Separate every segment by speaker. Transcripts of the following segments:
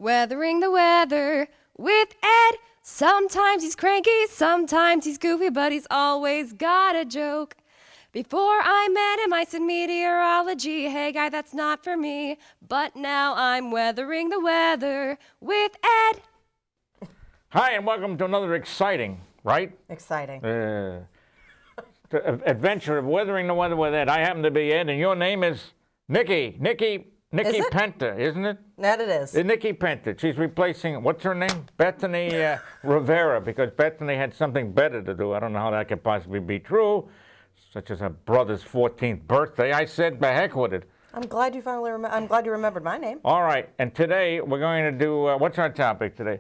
Speaker 1: Weathering the weather with Ed. Sometimes he's cranky, sometimes he's goofy, but he's always got a joke. Before I met him, I said meteorology. Hey, guy, that's not for me. But now I'm weathering the weather with Ed.
Speaker 2: Hi, and welcome to another exciting, right?
Speaker 3: Exciting.
Speaker 2: Adventure of weathering the weather with Ed. I happen to be Ed, and your name is Nikki Penta, isn't it?
Speaker 3: That it is.
Speaker 2: Nikki Penta. She's replacing, what's her name? Bethany Rivera, because Bethany had something better to do. I don't know how that could possibly be true, such as her brother's 14th birthday. I said, the heck with it.
Speaker 3: I'm glad you finally I'm glad you remembered my name.
Speaker 2: All right, and today we're going to do, what's our topic today?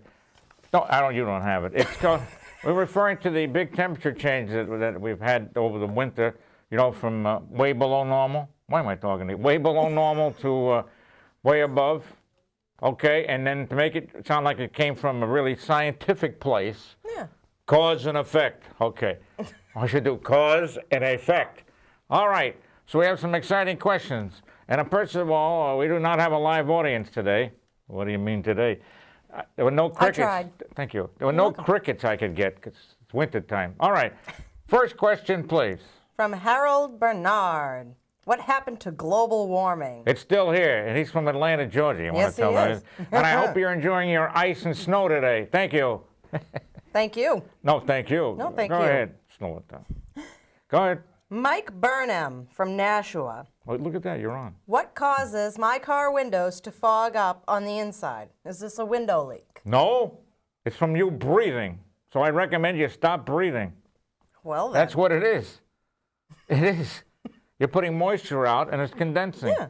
Speaker 2: No, you don't have it. It's called, we're referring to the big temperature change that we've had over the winter, you know, from way below normal. Why am I talking to you? Way below normal to way above, okay? And then to make it sound like it came from a really scientific place,
Speaker 3: Yeah.
Speaker 2: cause and effect, okay. I should do cause and effect. All right, so we have some exciting questions. And first of all, we do not have a live audience today. What do you mean today? There were no crickets.
Speaker 3: I tried.
Speaker 2: Thank you. There were no crickets I could get because it's winter time. All right, first question, please.
Speaker 3: From Harold Bernard. What happened to global warming?
Speaker 2: It's still here, and he's from Atlanta, Georgia. You
Speaker 3: Yes,
Speaker 2: want to tell
Speaker 3: he is.
Speaker 2: And I hope you're enjoying your ice and snow today. Thank you.
Speaker 3: Thank you.
Speaker 2: No, thank you.
Speaker 3: No, thank
Speaker 2: Go
Speaker 3: you.
Speaker 2: ahead. Slow it down. Go ahead.
Speaker 3: Mike Burnham from Nashua.
Speaker 2: Oh, look at that. You're on.
Speaker 3: What causes my car windows to fog up on the inside? Is this a window leak?
Speaker 2: No, it's from you breathing. So I recommend you stop breathing.
Speaker 3: Well, then.
Speaker 2: That's what it is. It is. You're putting moisture out, and it's condensing.
Speaker 3: Yeah.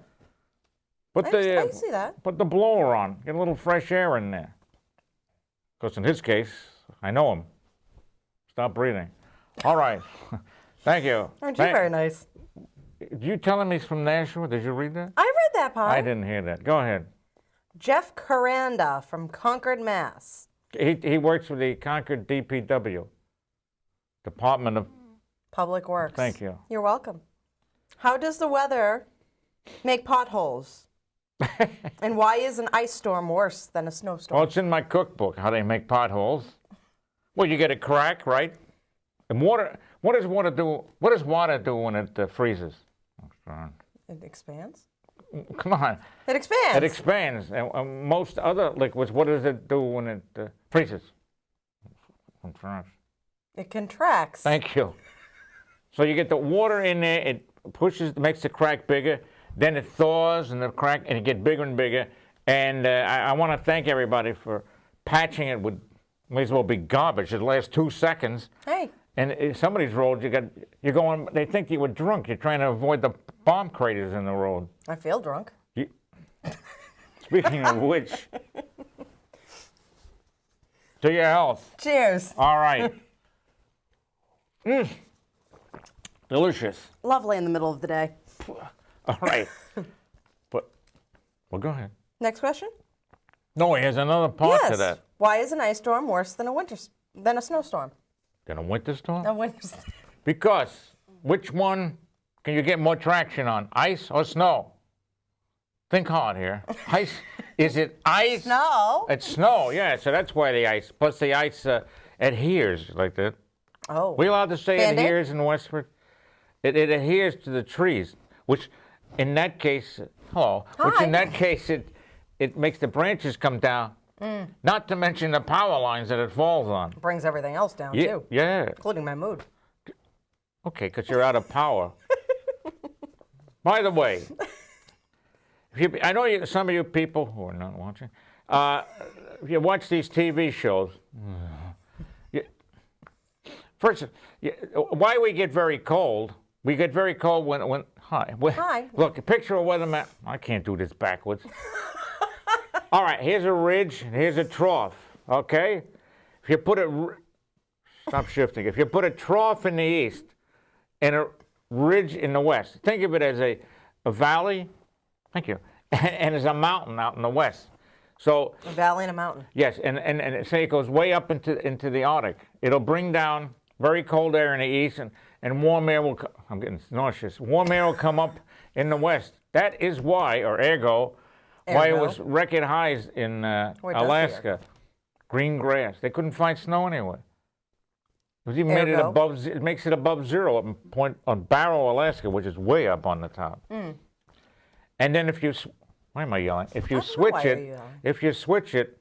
Speaker 3: I see that.
Speaker 2: Put the blower on. Get a little fresh air in there. Because in his case, I know him. Stop breathing. All right. Thank you.
Speaker 3: Aren't you very nice?
Speaker 2: You telling me he's from Nashua? Did you read that?
Speaker 3: I read that part.
Speaker 2: I didn't hear that. Go ahead.
Speaker 3: Jeff Caranda from Concord, Mass.
Speaker 2: He works for the Concord DPW, Department of...
Speaker 3: Public Works.
Speaker 2: Thank you.
Speaker 3: You're welcome. How does the weather make potholes? And why is an ice storm worse than a snowstorm?
Speaker 2: Well, it's in my cookbook, how they make potholes. Well, you get a crack, right? And water, what does water do? What does water do when it freezes?
Speaker 3: It expands?
Speaker 2: Come on.
Speaker 3: It expands.
Speaker 2: It expands. And most other liquids, what does it do when it freezes?
Speaker 3: It contracts.
Speaker 2: Thank you. So you get the water in there, it pushes, makes the crack bigger, then it thaws and the crack, and it gets bigger and bigger. And I want to thank everybody for patching it with, may as well be garbage. It lasts 2 seconds.
Speaker 3: Hey.
Speaker 2: And in somebody's road, you're going, they think you were drunk. You're trying to avoid the bomb craters in the road.
Speaker 3: I feel drunk.
Speaker 2: Speaking of which, to your health.
Speaker 3: Cheers.
Speaker 2: All right. Delicious.
Speaker 3: Lovely in the middle of the day.
Speaker 2: All right. Well, go ahead.
Speaker 3: Next question?
Speaker 2: No, here's another part to that.
Speaker 3: Why is an ice storm worse than a snowstorm?
Speaker 2: Than a winter storm?
Speaker 3: A winter storm.
Speaker 2: Because which one can you get more traction on, ice or snow? Think hard here. Ice, is it ice?
Speaker 3: Snow.
Speaker 2: It's snow, yeah, so that's why the ice, plus the ice adheres like that.
Speaker 3: Oh.
Speaker 2: We allowed to say
Speaker 3: Band-Aid?
Speaker 2: adheres in Westford? It adheres to the trees, which in that case, which in that case, it makes the branches come down, not to mention the power lines that it falls on.
Speaker 3: Brings everything else down, too.
Speaker 2: Yeah.
Speaker 3: Including my mood.
Speaker 2: Okay, because you're out of power. By the way, I know some of you people who are not watching, if you watch these TV shows, first, why we get very cold, we get very cold when hi. Look, picture a weather map. I can't do this backwards. All right, here's a ridge, and here's a trough, okay? If you put stop shifting. If you put a trough in the east and a ridge in the west, think of it as a valley, thank you, and as a mountain out in the west. So
Speaker 3: A valley and a mountain.
Speaker 2: yes, and say it goes way up into the Arctic. It'll bring down very cold air in the east, and warm air will, I'm getting nauseous, warm air will come up in the west. That is why, or ergo, Why it
Speaker 3: Ergo.
Speaker 2: was record highs in
Speaker 3: Where does the
Speaker 2: Alaska. Green grass. They couldn't find snow anywhere. It even made it
Speaker 3: Ergo.
Speaker 2: above. It makes it above zero on Barrow, Alaska, which is way up on the top. And then if you, why am I yelling? If you
Speaker 3: I don't know
Speaker 2: switch
Speaker 3: why you're
Speaker 2: it,
Speaker 3: yelling.
Speaker 2: if you switch it,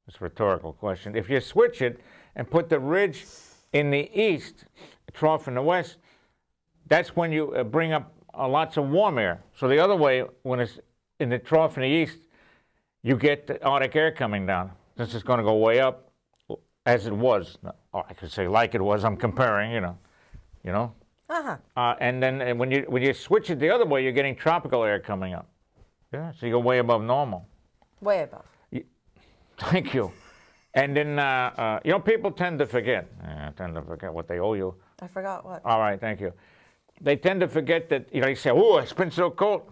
Speaker 2: it's a rhetorical question. If you switch it and put the ridge in the east, trough in the west, that's when you bring up lots of warm air. So the other way, when it's in the trough in the east, you get the Arctic air coming down. This is going to go way up, as it was. Oh, I could say like it was. I'm comparing, you know. And then when you switch it the other way, you're getting tropical air coming up. Yeah, so you go way above normal.
Speaker 3: Way above.
Speaker 2: Thank you. And then people tend to forget. Tend to forget what they owe you.
Speaker 3: I forgot what.
Speaker 2: All right, thank you. They tend to forget that, they say, oh, it's been so cold.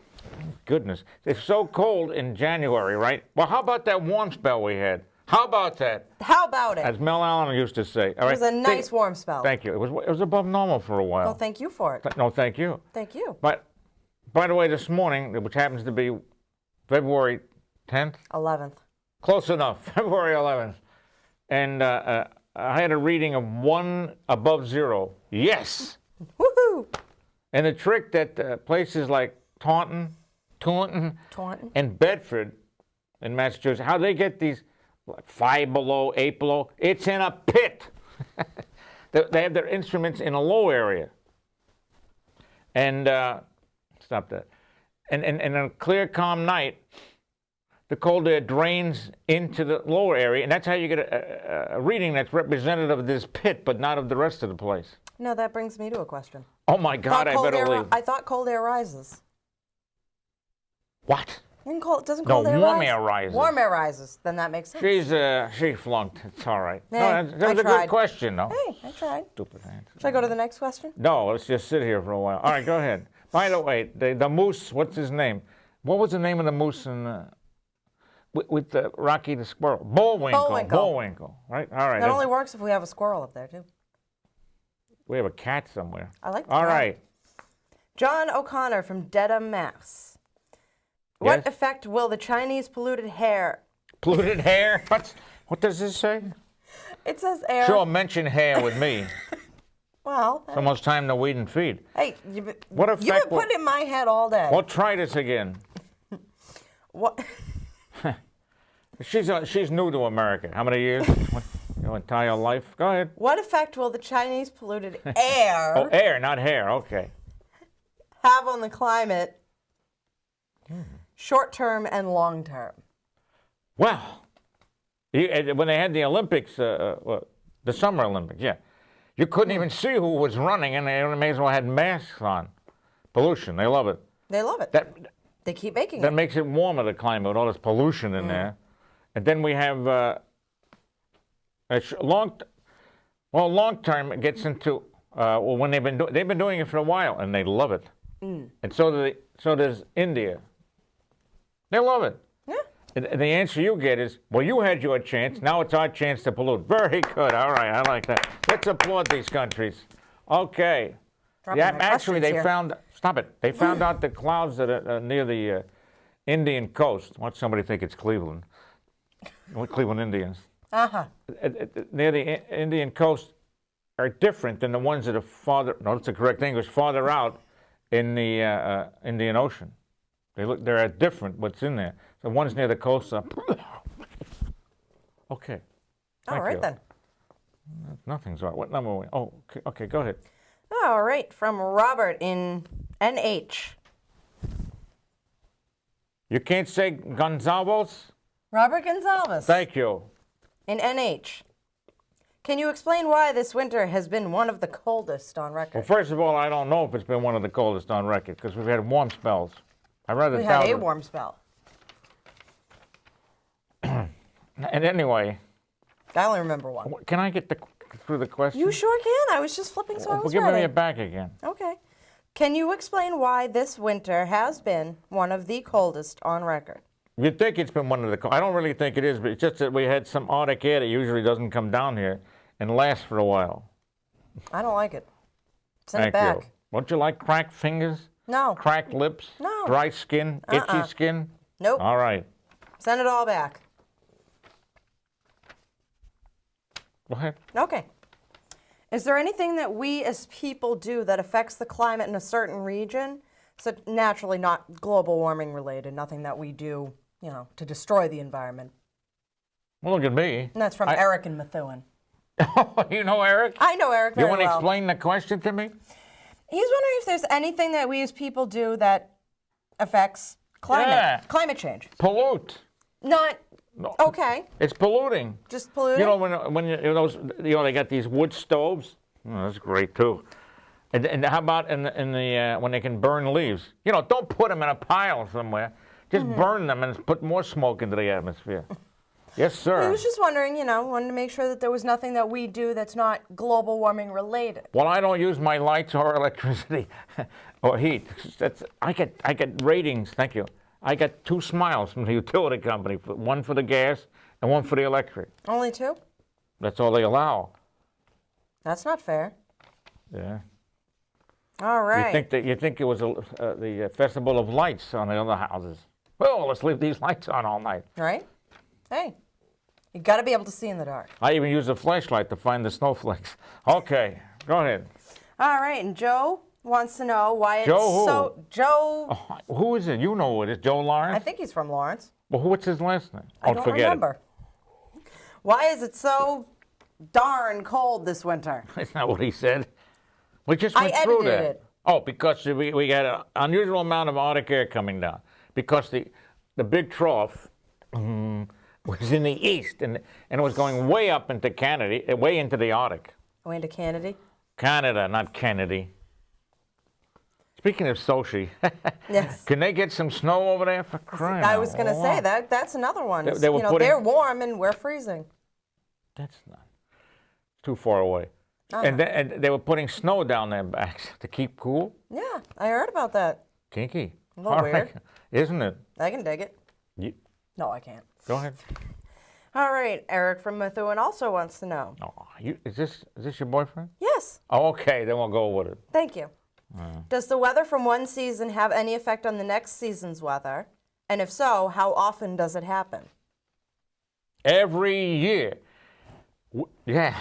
Speaker 2: Goodness, it's so cold in January, right? Well, how about that warm spell we had? How about that?
Speaker 3: How about it?
Speaker 2: As Mel Allen used to say. All right?
Speaker 3: It was a nice warm spell.
Speaker 2: Thank you. It was above normal for a while.
Speaker 3: Well, thank you for it.
Speaker 2: No, thank you.
Speaker 3: Thank you.
Speaker 2: But, by the way, this morning, which happens to be February 10th?
Speaker 3: 11th.
Speaker 2: Close enough, February 11th. And I had a reading of 1 above 0. Yes!
Speaker 3: Woohoo!
Speaker 2: And the trick that places like Taunton, and Bedford in Massachusetts, how they get these 5 below, 8 below, it's in a pit. They have their instruments in a low area. And, stop that. And on a clear, calm night, the cold air drains into the lower area, and that's how you get a reading that's representative of this pit, but not of the rest of the place.
Speaker 3: No, that brings me to a question.
Speaker 2: Oh, my God, I better leave.
Speaker 3: I thought cold air rises.
Speaker 2: What?
Speaker 3: Doesn't cold air rise?
Speaker 2: Warm air rises.
Speaker 3: Warm air rises. Then that makes sense.
Speaker 2: She flunked. It's all right.
Speaker 3: Hey,
Speaker 2: No, that was a good question, though.
Speaker 3: Hey, I tried.
Speaker 2: Stupid answer.
Speaker 3: Should I go to the next question?
Speaker 2: No, let's just sit here for a while. All right, go ahead. By the way, the moose, what's his name? What was the name of the moose with Rocky the Squirrel? Bullwinkle. Right? All right.
Speaker 3: That only works if we have a squirrel up there, too.
Speaker 2: We have a cat somewhere.
Speaker 3: I like the
Speaker 2: All
Speaker 3: cat.
Speaker 2: right.
Speaker 3: John O'Connor from Dedham, Mass. What
Speaker 2: Yes?
Speaker 3: effect will the Chinese polluted hair...
Speaker 2: Polluted hair? What does this say?
Speaker 3: It says air...
Speaker 2: Sure, mention hair with me.
Speaker 3: Well...
Speaker 2: It's almost time to weed and feed.
Speaker 3: Hey,
Speaker 2: What
Speaker 3: you've
Speaker 2: effect
Speaker 3: been putting in my head all day.
Speaker 2: Well, try this again.
Speaker 3: What?
Speaker 2: She's new to America. How many years? Your entire life? Go ahead.
Speaker 3: What effect will the Chinese polluted air
Speaker 2: Oh, air, not hair. Okay.
Speaker 3: have on the climate, short term and long term?
Speaker 2: Well, when they had the Olympics, the Summer Olympics, yeah, you couldn't even see who was running, and they may as well had masks on. Pollution, they love it.
Speaker 3: They love it. They keep making
Speaker 2: That
Speaker 3: it.
Speaker 2: makes it warmer, the climate, with all this pollution in there. And then we have long term. It gets into when they've been doing it for a while, and they love it. And so does India. They love it.
Speaker 3: Yeah.
Speaker 2: And the answer you get is, well, you had your chance. Now it's our chance to pollute. Very good. All right, I like that. Let's applaud these countries. Okay.
Speaker 3: Dropping
Speaker 2: Yeah,
Speaker 3: my
Speaker 2: actually,
Speaker 3: questions
Speaker 2: they
Speaker 3: here.
Speaker 2: found. Stop it. They found out the clouds that are near the Indian coast. Watch somebody think it's Cleveland. Cleveland Indians. Near the Indian coast are different than the ones that are farther. No, that's the correct English. Farther out in the Indian Ocean. They're different. What's in there? The ones near the coast are. Okay.
Speaker 3: All right, then.
Speaker 2: Nothing's right. What number are we? Oh, okay. Go ahead.
Speaker 3: All right, from Robert in NH.
Speaker 2: You can't say Gonzales?
Speaker 3: Robert Gonzales
Speaker 2: Thank you.
Speaker 3: in NH. Can you explain why this winter has been one of the coldest on
Speaker 2: Well,
Speaker 3: record?
Speaker 2: first of all, I don't know if it's been one of the coldest on record because we've had warm spells. I rather
Speaker 3: We
Speaker 2: doubt
Speaker 3: had a
Speaker 2: it.
Speaker 3: warm spell.
Speaker 2: And anyway,
Speaker 3: I only remember one.
Speaker 2: can I get through the question?
Speaker 3: You sure can. I was just flipping, so I was
Speaker 2: Give me
Speaker 3: ready.
Speaker 2: it back again.
Speaker 3: Okay. Can you explain why this winter has been one of the coldest on record?
Speaker 2: You'd think it's been one of the. I don't really think it is, but it's just that we had some Arctic air that usually doesn't come down here and last for a while.
Speaker 3: I don't like it. Send
Speaker 2: Thank
Speaker 3: it back.
Speaker 2: you. Don't you like cracked fingers?
Speaker 3: No.
Speaker 2: Cracked lips?
Speaker 3: No.
Speaker 2: Dry skin? Itchy skin?
Speaker 3: Nope.
Speaker 2: All right.
Speaker 3: Send it all back.
Speaker 2: Go ahead.
Speaker 3: Okay. Is there anything that we as people do that affects the climate in a certain region? So naturally not global warming related, nothing that we do, to destroy the environment.
Speaker 2: Well, look at me.
Speaker 3: And that's from Eric in Methuen.
Speaker 2: You know Eric?
Speaker 3: I know Eric very
Speaker 2: You want to
Speaker 3: well.
Speaker 2: explain the question to me?
Speaker 3: He's wondering if there's anything that we as people do that affects climate.
Speaker 2: Yeah.
Speaker 3: Climate change.
Speaker 2: Pollute.
Speaker 3: Not
Speaker 2: No.
Speaker 3: okay.
Speaker 2: It's polluting.
Speaker 3: Just polluting.
Speaker 2: You know when they got these wood stoves. Oh, that's great too. And how about in the when they can burn leaves? Don't put them in a pile somewhere. Just burn them and put more smoke into the atmosphere. Yes, sir.
Speaker 3: I was just wondering, wanted to make sure that there was nothing that we do that's not global warming related.
Speaker 2: Well, I don't use my lights or electricity or heat. I get ratings. Thank you. I got 2 smiles from the utility company, one for the gas and one for the electric.
Speaker 3: Only 2?
Speaker 2: That's all they allow.
Speaker 3: That's not fair.
Speaker 2: Yeah.
Speaker 3: All right.
Speaker 2: You think it was the Festival of Lights on the other houses? Well, let's leave these lights on all night.
Speaker 3: Right? Hey, you got to be able to see in the dark.
Speaker 2: I even use a flashlight to find the snowflakes. Okay, go ahead.
Speaker 3: All right, and Joe wants to know why it's
Speaker 2: Joe who?
Speaker 3: so... Joe...
Speaker 2: Oh, who is it? You know who it is. Joe Lawrence?
Speaker 3: I think he's from Lawrence.
Speaker 2: Well, what's his last name?
Speaker 3: I don't
Speaker 2: forget
Speaker 3: remember. Why is it so darn cold this winter?
Speaker 2: it. That's not what he said. We just went
Speaker 3: I
Speaker 2: through
Speaker 3: edited
Speaker 2: that.
Speaker 3: it.
Speaker 2: Oh, because we got an unusual amount of Arctic air coming down. Because the big trough was in the east, and it was going way up into Canada, way into the Arctic.
Speaker 3: Way into Canada?
Speaker 2: Canada, not Kennedy. Speaking of Sochi,
Speaker 3: Yes.
Speaker 2: can they get some snow over there for crying
Speaker 3: I
Speaker 2: out
Speaker 3: was going to say, that's another one.
Speaker 2: They were putting-
Speaker 3: they're warm and we're freezing.
Speaker 2: That's not too far away. And they were putting snow down their backs to keep cool.
Speaker 3: Yeah, I heard about that.
Speaker 2: Kinky.
Speaker 3: A little weird.
Speaker 2: Isn't it?
Speaker 3: I can dig it.
Speaker 2: You,
Speaker 3: No, I can't.
Speaker 2: go ahead.
Speaker 3: All right, Eric from Methuen also wants to know.
Speaker 2: Oh, is this your boyfriend?
Speaker 3: Yes,
Speaker 2: Oh, okay, then we'll go with it.
Speaker 3: thank you. Does the weather from one season have any effect on the next season's weather? And if so, how often does it happen?
Speaker 2: Every year. Yeah.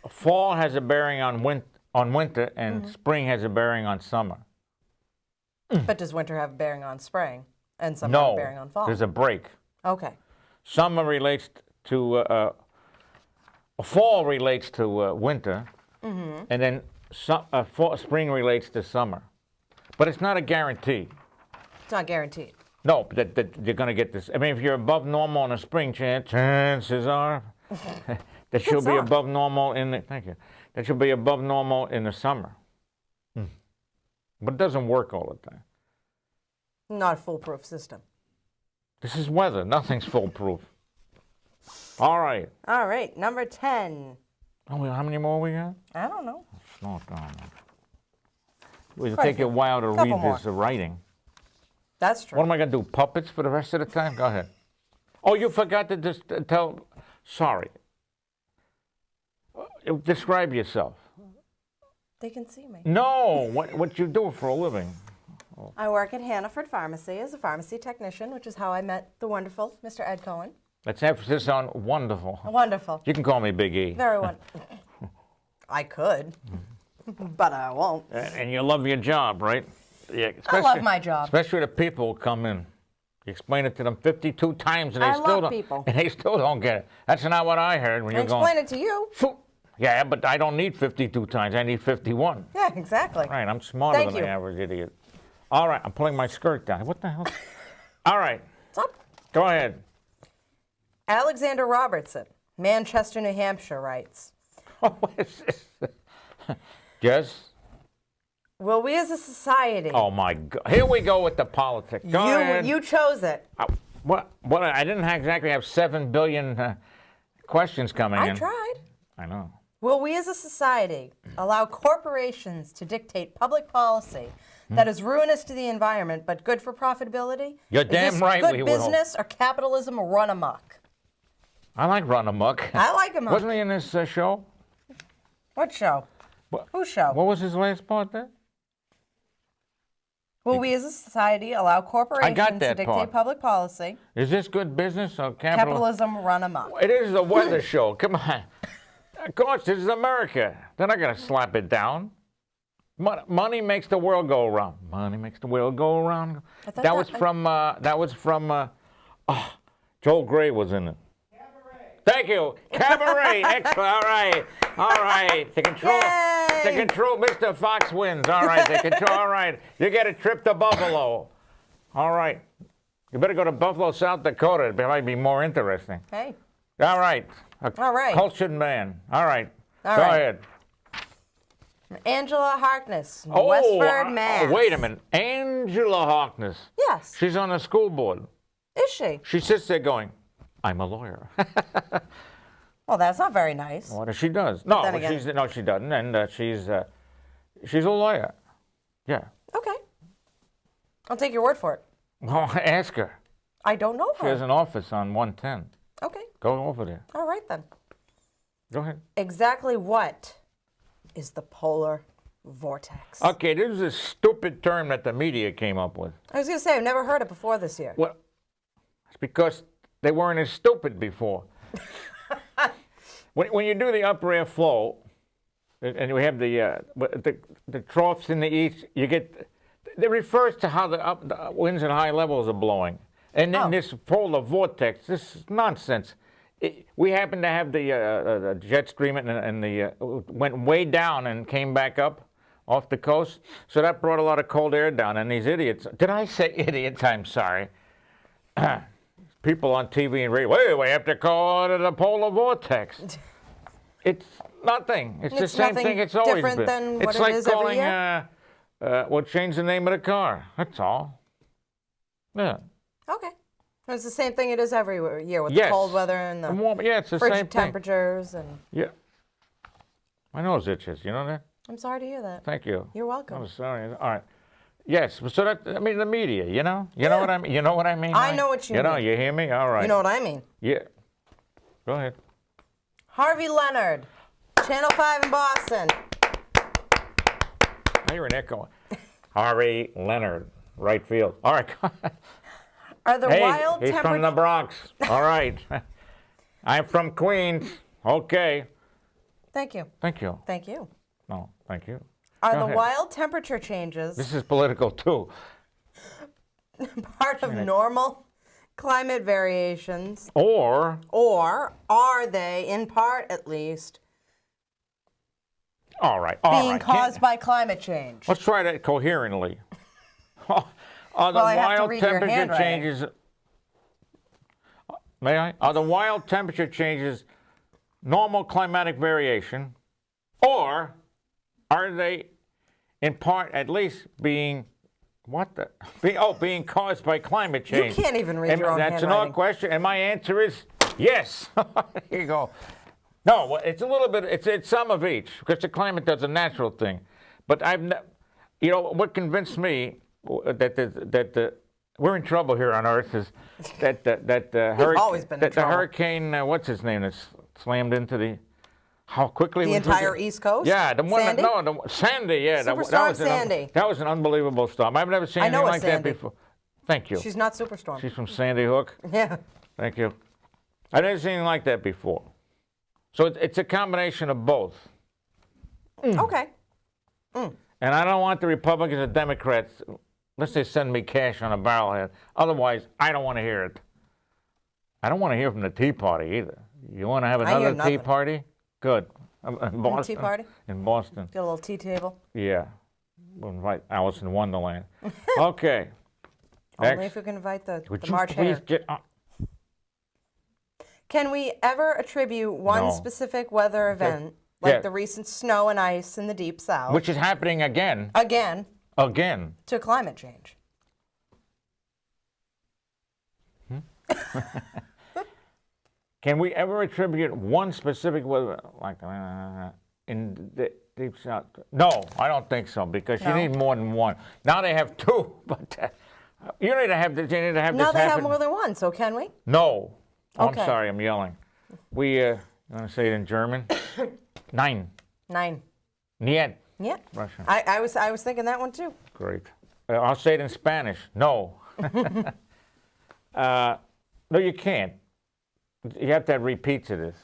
Speaker 2: Fall has a bearing on winter, and spring has a bearing on summer.
Speaker 3: But does winter have a bearing on spring and summer have a
Speaker 2: No,
Speaker 3: bearing on fall?
Speaker 2: there's a break.
Speaker 3: Okay.
Speaker 2: Summer relates to fall relates to winter, and then spring relates to summer. But it's not a guarantee.
Speaker 3: It's not guaranteed.
Speaker 2: No, that you're going to get this. I mean, if you're above normal in the spring, chances are that you'll be
Speaker 3: song.
Speaker 2: above normal in the. Thank you. That you'll be above normal in the summer. But it doesn't work all the time.
Speaker 3: Not a foolproof system.
Speaker 2: This is weather. Nothing's foolproof. All right.
Speaker 3: All right, number 10.
Speaker 2: Oh, well, how many more we got?
Speaker 3: I don't know.
Speaker 2: Not down. It'll
Speaker 3: Quite a
Speaker 2: take you a
Speaker 3: few.
Speaker 2: while to
Speaker 3: Couple
Speaker 2: read
Speaker 3: more.
Speaker 2: this writing.
Speaker 3: That's true.
Speaker 2: What am I going to do? Puppets for the rest of the time? Go ahead. Oh, you forgot to just tell. Sorry. Describe yourself.
Speaker 3: They can see me.
Speaker 2: No, what you do for a living?
Speaker 3: I work at Hannaford Pharmacy as a pharmacy technician, which is how I met the wonderful Mr. Ed Cohen.
Speaker 2: Let's emphasis on wonderful.
Speaker 3: Wonderful.
Speaker 2: You can call me Big E.
Speaker 3: Very wonderful. I could, but I won't.
Speaker 2: And you love your job, right? Yeah.
Speaker 3: I love my job.
Speaker 2: Especially the people who come in. You explain it to them 52 times, and they
Speaker 3: I
Speaker 2: still
Speaker 3: love
Speaker 2: don't.
Speaker 3: people.
Speaker 2: And they still don't get it. That's not what I heard when
Speaker 3: I
Speaker 2: you're going.
Speaker 3: explain it to you.
Speaker 2: "Phew." Yeah, but I don't need 52 times. I need 51.
Speaker 3: Yeah, exactly.
Speaker 2: Right, I'm smarter
Speaker 3: Thank
Speaker 2: than
Speaker 3: you.
Speaker 2: the average idiot. All right, I'm pulling my skirt down. What the hell? All right,
Speaker 3: Stop.
Speaker 2: go ahead.
Speaker 3: Alexander Robertson, Manchester, New Hampshire, writes,
Speaker 2: What is this? Yes?
Speaker 3: will we as a society...
Speaker 2: Oh, my God. Here we go with the politics. Go ahead.
Speaker 3: You chose it.
Speaker 2: What? I didn't exactly have 7 billion questions coming in.
Speaker 3: I tried.
Speaker 2: I know.
Speaker 3: Will we as a society allow corporations to dictate public policy that is ruinous to the environment but good for profitability?
Speaker 2: You're
Speaker 3: Is
Speaker 2: damn
Speaker 3: this
Speaker 2: right
Speaker 3: good
Speaker 2: we will.
Speaker 3: business or capitalism run amok?
Speaker 2: I like Run Amok.
Speaker 3: I like him.
Speaker 2: Wasn't he in this show?
Speaker 3: What show?
Speaker 2: What-
Speaker 3: Whose show?
Speaker 2: What was his last part there?
Speaker 3: Will we as a society allow corporations to
Speaker 2: that
Speaker 3: dictate
Speaker 2: part.
Speaker 3: public policy?
Speaker 2: Is this good business or
Speaker 3: Capitalism run amok.
Speaker 2: It is a weather show. Come on. Of course, this is America. They're not going to slap it down. Money makes the world go around. Money makes the world go around. That was from Joel Gray was in it. Cabaret. Thank you. Cabaret. Excellent. All right. All right. The control, Mr. Fox wins. All right. The control. All right. You get a trip to Buffalo. All right. You better go to Buffalo, South Dakota. It might be more interesting.
Speaker 3: Hey.
Speaker 2: All right.
Speaker 3: All right.
Speaker 2: Cultured man. All right.
Speaker 3: All
Speaker 2: go
Speaker 3: right.
Speaker 2: ahead.
Speaker 3: Angela Harkness, Westford, Mass.
Speaker 2: Wait a minute. Angela Harkness.
Speaker 3: Yes.
Speaker 2: She's on the school board.
Speaker 3: Is she?
Speaker 2: She sits there going, I'm a lawyer.
Speaker 3: Well, that's not very nice.
Speaker 2: What she does? No,
Speaker 3: then again-
Speaker 2: she doesn't. And she's a lawyer. Yeah.
Speaker 3: Okay. I'll take your word for it.
Speaker 2: Well, ask her.
Speaker 3: I don't know
Speaker 2: She has
Speaker 3: her.
Speaker 2: an office on 110.
Speaker 3: Okay.
Speaker 2: Go over there.
Speaker 3: All right then.
Speaker 2: Go ahead.
Speaker 3: Exactly what is the polar vortex?
Speaker 2: Okay, this is a stupid term that the media came up with.
Speaker 3: I was going to say, I've never heard it before this year.
Speaker 2: Well, it's because they weren't as stupid before. When you do the upper air flow, and we have the troughs in the east, you get, it refers to how the winds at high levels are blowing. And then this polar vortex, this is nonsense. We happened to have the jet stream and went way down and came back up off the coast. So that brought a lot of cold air down. And these idiots, did I say idiots? I'm sorry. People on TV and radio, we have to call it the polar vortex. It's nothing. It's the same thing it's always
Speaker 3: different
Speaker 2: been.
Speaker 3: than what
Speaker 2: It's
Speaker 3: it
Speaker 2: like
Speaker 3: is every
Speaker 2: calling,
Speaker 3: year?
Speaker 2: we'll change the name of the car. That's all. Yeah.
Speaker 3: Okay. It's the same thing it is every year with
Speaker 2: Yes.
Speaker 3: the cold weather and the
Speaker 2: Warm, yeah, it's the
Speaker 3: frigid
Speaker 2: same thing.
Speaker 3: temperatures. And
Speaker 2: Yeah. My nose itches. You know that?
Speaker 3: I'm sorry to hear that.
Speaker 2: Thank you.
Speaker 3: You're welcome.
Speaker 2: I'm sorry. All right. Yes. So that, I mean, the media. You know what I mean. You know what I mean.
Speaker 3: I
Speaker 2: Mike?
Speaker 3: know what you
Speaker 2: You know.
Speaker 3: mean.
Speaker 2: You hear me? All right.
Speaker 3: You know what I mean?
Speaker 2: Yeah. Go ahead.
Speaker 3: Harvey Leonard, Channel 5 in Boston.
Speaker 2: I hear an echo. Harvey Leonard, right field. All right.
Speaker 3: Are the
Speaker 2: Hey,
Speaker 3: wild
Speaker 2: he's from the
Speaker 3: temperatures...
Speaker 2: Bronx. All right. I'm from Queens. Okay.
Speaker 3: Thank you.
Speaker 2: Thank you.
Speaker 3: Thank you.
Speaker 2: No, thank you.
Speaker 3: Are
Speaker 2: Go
Speaker 3: the
Speaker 2: ahead.
Speaker 3: wild temperature changes
Speaker 2: This is political too.
Speaker 3: part of normal climate variations,
Speaker 2: Or
Speaker 3: or are they, in part at least,
Speaker 2: all right.
Speaker 3: being caused by climate change?
Speaker 2: Let's try that coherently. Are the
Speaker 3: Well, I have to
Speaker 2: wild
Speaker 3: read your
Speaker 2: temperature
Speaker 3: handwriting.
Speaker 2: changes? May I? Are the wild temperature changes normal climatic variation, or are they, in part at least, being being caused by climate change?
Speaker 3: You can't even read your own
Speaker 2: That's
Speaker 3: handwriting.
Speaker 2: another question, and my answer is yes. Here you go. No, well, it's a little bit. It's some of each because the climate does a natural thing, but what convinced me that we're in trouble here on Earth is that
Speaker 3: always been in
Speaker 2: the
Speaker 3: trouble.
Speaker 2: hurricane what's his name that's slammed into how quickly
Speaker 3: The
Speaker 2: we
Speaker 3: entire East Coast?
Speaker 2: Yeah, the one
Speaker 3: Sandy?
Speaker 2: Sandy, yeah,
Speaker 3: Superstorm Sandy.
Speaker 2: That was an unbelievable storm. I've never seen
Speaker 3: I
Speaker 2: anything
Speaker 3: know a
Speaker 2: like
Speaker 3: Sandy.
Speaker 2: that before. Thank you.
Speaker 3: She's not Superstorm.
Speaker 2: She's from Sandy Hook.
Speaker 3: Yeah.
Speaker 2: Thank you. I've never seen anything like that before. So it's a combination of both.
Speaker 3: Okay.
Speaker 2: And I don't want the Republicans or Democrats, unless they send me cash on a barrelhead. Otherwise, I don't want to hear it. I don't want to hear from the Tea Party either. You want to have
Speaker 3: I hear
Speaker 2: another Tea
Speaker 3: nothing.
Speaker 2: Party? Good. In Boston.
Speaker 3: Tea Party?
Speaker 2: In Boston.
Speaker 3: Get a little tea table.
Speaker 2: Yeah. We'll invite Alice in Wonderland. Okay.
Speaker 3: Only
Speaker 2: Next.
Speaker 3: if we can invite the
Speaker 2: Would you
Speaker 3: March
Speaker 2: please
Speaker 3: Hare.
Speaker 2: get on?
Speaker 3: Can we ever attribute one
Speaker 2: No.
Speaker 3: specific weather event, like
Speaker 2: Yeah.
Speaker 3: the recent snow and ice in the Deep South,
Speaker 2: Which is happening again.
Speaker 3: again,
Speaker 2: Again.
Speaker 3: to climate change?
Speaker 2: Can we ever attribute one specific weather, like in the Deep South? No, I don't think so, because you
Speaker 3: No.
Speaker 2: need more than one. Now they have two, but you need to have this. You need to have
Speaker 3: Now
Speaker 2: this
Speaker 3: they have
Speaker 2: happen.
Speaker 3: more than one, so can we?
Speaker 2: No. Oh,
Speaker 3: Okay.
Speaker 2: I'm sorry, I'm yelling. You want to say it in German? Nein.
Speaker 3: 9.
Speaker 2: Niet.
Speaker 3: Yeah.
Speaker 2: Russian.
Speaker 3: I was thinking that one too.
Speaker 2: Great. I'll say it in Spanish. No. No, you can't. You have to have repeats of this.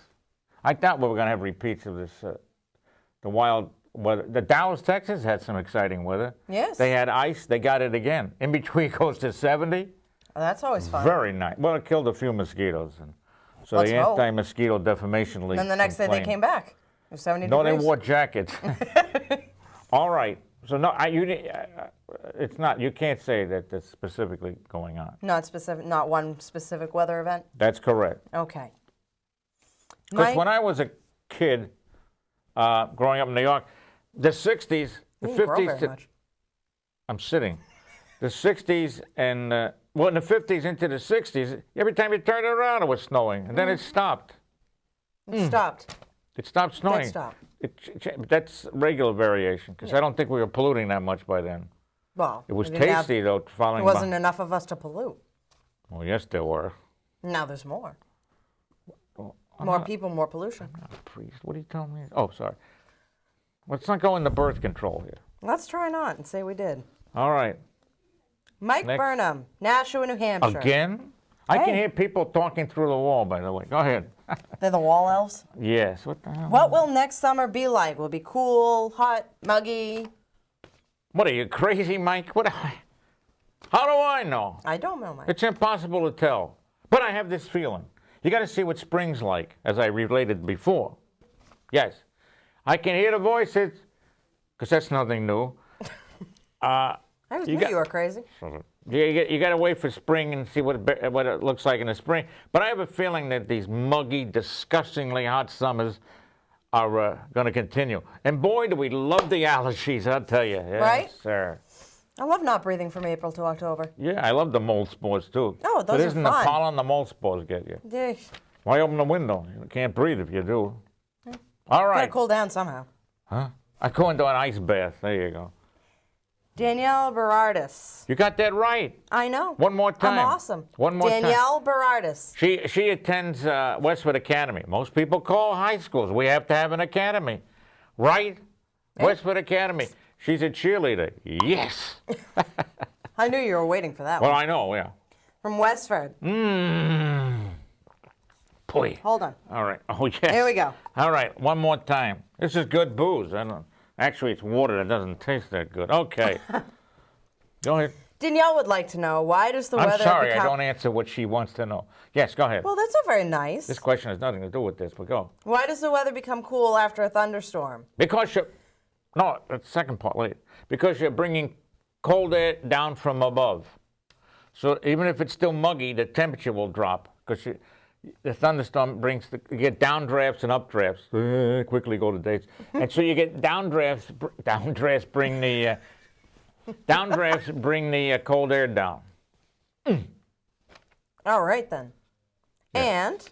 Speaker 2: I thought we were going to have repeats of this. The wild weather. The Dallas, Texas had some exciting weather.
Speaker 3: Yes.
Speaker 2: They had ice. They got it again. In between goes to 70.
Speaker 3: Oh, that's always fun.
Speaker 2: Very nice. Well, it killed a few mosquitoes. And so
Speaker 3: Let's
Speaker 2: the
Speaker 3: hope.
Speaker 2: Anti-Mosquito Defamation League.
Speaker 3: Then the next day they came back. It was 70
Speaker 2: No,
Speaker 3: degrees.
Speaker 2: they wore jackets. All right. So no, it's not. You can't say that that's specifically going on.
Speaker 3: Not specific. Not one specific weather event.
Speaker 2: That's correct.
Speaker 3: Okay.
Speaker 2: Because when I was a kid, growing up in New York, the 60s, the
Speaker 3: You didn't grow
Speaker 2: 50s.
Speaker 3: very much.
Speaker 2: I'm sitting. The 60s and well, in the 50s into the 60s, every time you turned around, it was snowing, and then it stopped.
Speaker 3: It stopped.
Speaker 2: It stopped snowing.
Speaker 3: That stopped.
Speaker 2: That's regular variation, because I don't think we were polluting that much by then.
Speaker 3: Well,
Speaker 2: It was
Speaker 3: we didn't have-
Speaker 2: tasty, though, following
Speaker 3: There wasn't enough of us to pollute.
Speaker 2: Well, yes, there were.
Speaker 3: Now there's more.
Speaker 2: Well,
Speaker 3: More people, more pollution.
Speaker 2: I'm not a priest. What are you telling me? Oh, sorry. Let's not go into birth control here.
Speaker 3: Let's try not and say we did.
Speaker 2: All right.
Speaker 3: Mike
Speaker 2: Next.
Speaker 3: Burnham, Nashua, New Hampshire.
Speaker 2: Again? I can
Speaker 3: Hey.
Speaker 2: hear people talking through the wall, by the way. Go ahead.
Speaker 3: They're the wall elves.
Speaker 2: Yes. What the hell?
Speaker 3: What will next summer be like? Will it be cool, hot, muggy?
Speaker 2: What are you, crazy, Mike? How do I know?
Speaker 3: I don't know, Mike.
Speaker 2: It's impossible to tell. But I have this feeling. You got to see what spring's like, as I related before. Yes. I can hear the voices, because that's nothing new.
Speaker 3: I always knew you were crazy.
Speaker 2: You got to wait for spring and see what it looks like in the spring. But I have a feeling that these muggy, disgustingly hot summers are going to continue. And boy, do we love the allergies, I'll tell you. Yes,
Speaker 3: Right?
Speaker 2: sir.
Speaker 3: I love not breathing from April to October.
Speaker 2: Yeah, I love the mold spores, too.
Speaker 3: Oh, those
Speaker 2: But
Speaker 3: are
Speaker 2: isn't
Speaker 3: fun.
Speaker 2: the pollen the mold spores get you?
Speaker 3: Yeah.
Speaker 2: Why open the window? You can't breathe if you do. All right.
Speaker 3: Gotta cool down somehow.
Speaker 2: Huh? I go into an ice bath. There you go.
Speaker 3: Danielle Berardis.
Speaker 2: You got that right.
Speaker 3: I know.
Speaker 2: One more time.
Speaker 3: I'm awesome.
Speaker 2: One more time.
Speaker 3: Danielle Berardis.
Speaker 2: She attends Westwood Academy. Most people call high schools. We have to have an academy. Right? Westwood Academy. She's a cheerleader. Yes.
Speaker 3: I knew you were waiting for that
Speaker 2: Well,
Speaker 3: one.
Speaker 2: I know, yeah.
Speaker 3: From Westford.
Speaker 2: Boy.
Speaker 3: Hold on.
Speaker 2: All right. Oh, yes.
Speaker 3: Here we go.
Speaker 2: All right. One more time. This is good booze. Actually, it's water that doesn't taste that good. Okay. Go ahead.
Speaker 3: Danielle would like to know, why does the weather
Speaker 2: I'm sorry,
Speaker 3: become...
Speaker 2: I don't answer what she wants to know. Yes, go ahead.
Speaker 3: Well, that's not very nice.
Speaker 2: This question has nothing to do with this, but go.
Speaker 3: Why does the weather become cool after a thunderstorm?
Speaker 2: Because you're... No, that's the second part later. Because you're bringing cold air down from above. So even if it's still muggy, the temperature will drop. Because the thunderstorm brings... you get downdrafts and updrafts. Quickly go to dates. And so you get downdrafts. Downdrafts bring the... downdrafts bring the cold air down.
Speaker 3: All right, then. And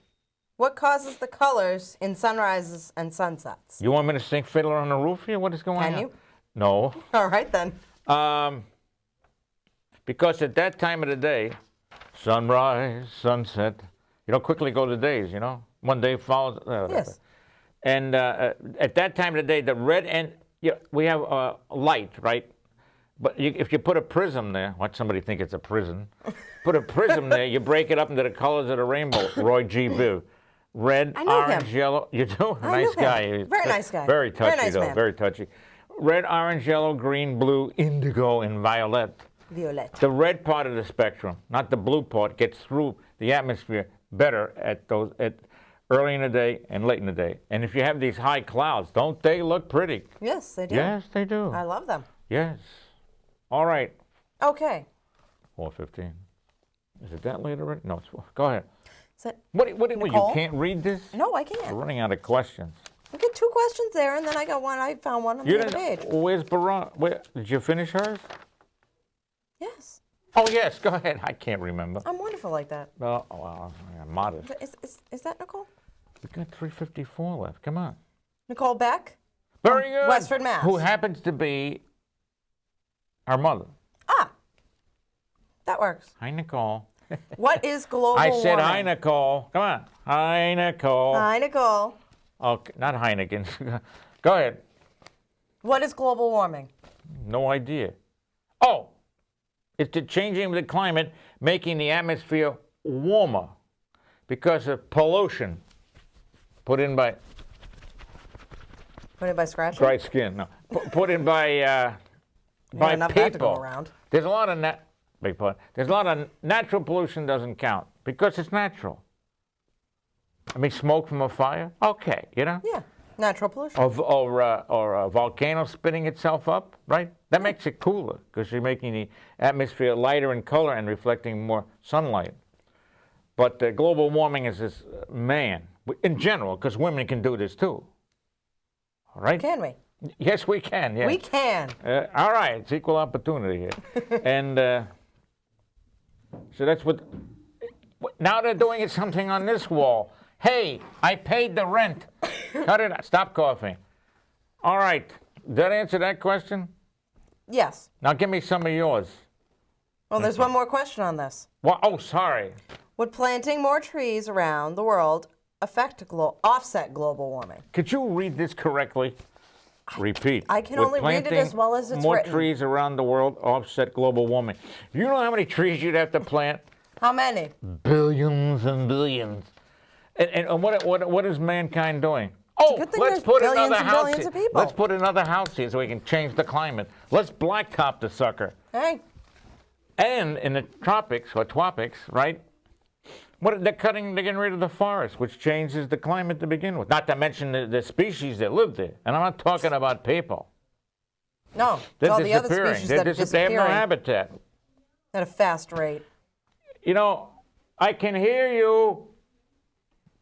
Speaker 3: what causes the colors in sunrises and sunsets?
Speaker 2: You want me to sing Fiddler on the Roof here? What is going on?
Speaker 3: Can you?
Speaker 2: No.
Speaker 3: All right, then.
Speaker 2: Because at that time of the day, sunrise, sunset, you don't quickly go to days, you know? One day follows...
Speaker 3: Yes.
Speaker 2: And at that time of the day, the red and... we have light, right? But if you put a prism there, watch somebody think it's a prison. Put a prism there, you break it up into the colors of the rainbow. Roy G. Biv. Red,
Speaker 3: I knew
Speaker 2: orange,
Speaker 3: him.
Speaker 2: yellow. You do?
Speaker 3: I
Speaker 2: Nice
Speaker 3: knew
Speaker 2: guy.
Speaker 3: him. Very nice guy.
Speaker 2: Very touchy,
Speaker 3: Very nice
Speaker 2: though.
Speaker 3: man.
Speaker 2: Very touchy. Red, orange, yellow, green, blue, indigo, and violet.
Speaker 3: Violet.
Speaker 2: The red part of the spectrum, not the blue part, gets through the atmosphere better at early in the day and late in the day. And if you have these high clouds, don't they look pretty?
Speaker 3: Yes, they do.
Speaker 2: Yes, they do.
Speaker 3: I love them.
Speaker 2: Yes. All right.
Speaker 3: Okay.
Speaker 2: 4:15. Is it that late already? No. Go ahead.
Speaker 3: Is that...
Speaker 2: What you
Speaker 3: Nicole?
Speaker 2: can't read this?
Speaker 3: No, I
Speaker 2: We're
Speaker 3: can't.
Speaker 2: running out of questions.
Speaker 3: I get two questions there, and then I got one. I found one on
Speaker 2: You
Speaker 3: the other page.
Speaker 2: didn't. Where's Baran? Did you finish hers?
Speaker 3: Yes.
Speaker 2: Oh yes. Go ahead. I can't remember.
Speaker 3: I'm wonderful like that.
Speaker 2: Oh, well, I'm modest.
Speaker 3: Is that Nicole?
Speaker 2: We got 3:54 left. Come on.
Speaker 3: Nicole Beck?
Speaker 2: Very good.
Speaker 3: Westford, Mass.
Speaker 2: Who happens to be our mother.
Speaker 3: Ah, that works.
Speaker 2: Hi, Nicole.
Speaker 3: What is global
Speaker 2: I
Speaker 3: warming?
Speaker 2: said hi, Nicole. Come on. Hi, Nicole.
Speaker 3: Hi, Nicole.
Speaker 2: Okay, not Heineken. Go ahead.
Speaker 3: What is global warming?
Speaker 2: No idea. Oh, It's the changing of the climate, making the atmosphere warmer because of pollution put in by
Speaker 3: scratching?
Speaker 2: dry skin. No, put in by
Speaker 3: enough of that to go
Speaker 2: people.
Speaker 3: around.
Speaker 2: There's a lot of there's a lot of natural pollution doesn't count because it's natural. I mean, smoke from a fire, okay, you know.
Speaker 3: Yeah, natural pollution.
Speaker 2: Or a volcano spinning itself up, right? That makes it cooler because you're making the atmosphere lighter in color and reflecting more sunlight. But global warming is this man, in general, because women can do this too. All right?
Speaker 3: Can we?
Speaker 2: Yes, we can. Yeah.
Speaker 3: We can.
Speaker 2: All right, it's equal opportunity here, and so that's what. Now they're doing something on this wall. Hey, I paid the rent. Cut it. Stop coughing. All right. Did that answer that question?
Speaker 3: Yes.
Speaker 2: Now give me some of yours.
Speaker 3: Well, there's one more question on this.
Speaker 2: Well, oh, sorry.
Speaker 3: Would planting more trees around the world offset global warming?
Speaker 2: Could you read this correctly? Repeat.
Speaker 3: I can
Speaker 2: Would
Speaker 3: only read it as well as it's
Speaker 2: more
Speaker 3: written.
Speaker 2: trees around the world offset global warming. You know how many trees you'd have to plant?
Speaker 3: How many?
Speaker 2: Billions and billions. And what is mankind doing? Oh,
Speaker 3: good thing
Speaker 2: let's
Speaker 3: there's
Speaker 2: put
Speaker 3: billions
Speaker 2: another
Speaker 3: and
Speaker 2: house
Speaker 3: billions
Speaker 2: here.
Speaker 3: of people.
Speaker 2: Let's put another house here so we can change the climate. Let's blacktop the sucker.
Speaker 3: Hey.
Speaker 2: And in the tropics, right? They're getting rid of the forest, which changes the climate to begin with. Not to mention the species that live there. And I'm not talking about people.
Speaker 3: No,
Speaker 2: They're
Speaker 3: all the other
Speaker 2: disappearing.
Speaker 3: species that are
Speaker 2: They have
Speaker 3: disappearing
Speaker 2: no habitat.
Speaker 3: at a fast rate.
Speaker 2: You know, I can hear you.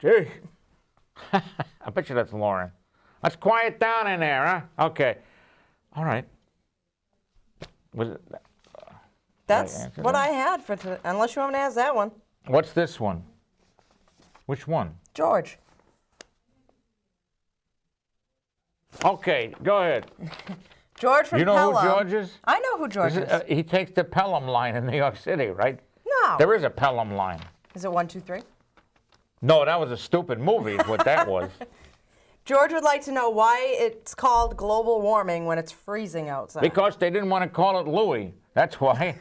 Speaker 2: Gee. I bet you that's Lauren. Let's quiet down in there, huh? Okay. All right. Was it?
Speaker 3: That's what I had for today, unless you want me to ask that one.
Speaker 2: What's this one? Which one?
Speaker 3: George.
Speaker 2: Okay, go ahead.
Speaker 3: George from
Speaker 2: You know
Speaker 3: Pelham.
Speaker 2: who George is?
Speaker 3: I know who George is.
Speaker 2: He takes the Pelham line in New York City, right?
Speaker 3: No.
Speaker 2: There is a Pelham line.
Speaker 3: Is it 1, 2, 3?
Speaker 2: No, that was a stupid movie is what that was.
Speaker 3: George would like to know why it's called global warming when it's freezing outside.
Speaker 2: Because they didn't want to call it Louis. That's why.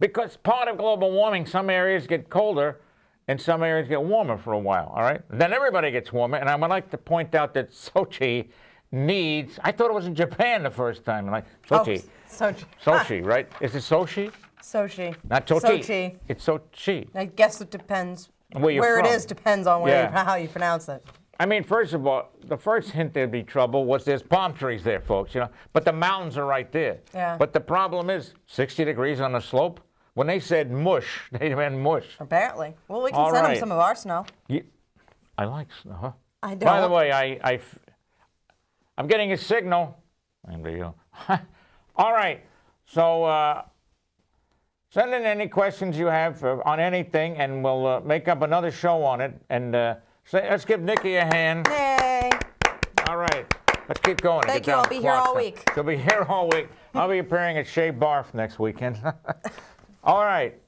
Speaker 2: Because part of global warming, some areas get colder and some areas get warmer for a while, all right? Then everybody gets warmer, and I would like to point out that Sochi needs, I thought it was in Japan the first time, and Sochi.
Speaker 3: Oh, Sochi.
Speaker 2: Sochi, right? Is it Sochi?
Speaker 3: Sochi.
Speaker 2: Not Sochi.
Speaker 3: Sochi.
Speaker 2: It's Sochi.
Speaker 3: I guess it depends.
Speaker 2: Where you're
Speaker 3: Where
Speaker 2: from.
Speaker 3: it is depends on how you pronounce it.
Speaker 2: I mean, first of all, the first hint there'd be trouble was there's palm trees there, folks, you know, but the mountains are right there.
Speaker 3: Yeah.
Speaker 2: But the problem is 60 degrees on the slope. When they said mush, they meant mush.
Speaker 3: Apparently. Well, we can
Speaker 2: All
Speaker 3: send
Speaker 2: right.
Speaker 3: them some of our snow.
Speaker 2: I like snow, huh?
Speaker 3: I don't.
Speaker 2: By the way, I'm getting a signal. And you. All right. So send in any questions you have on anything, and we'll make up another show on it. And let's give Nikki a hand.
Speaker 3: Yay.
Speaker 2: All right. Let's keep going.
Speaker 3: Thank you. I'll be here all week.
Speaker 2: She'll be here all week. I'll be appearing at Shea Barf next weekend. All right.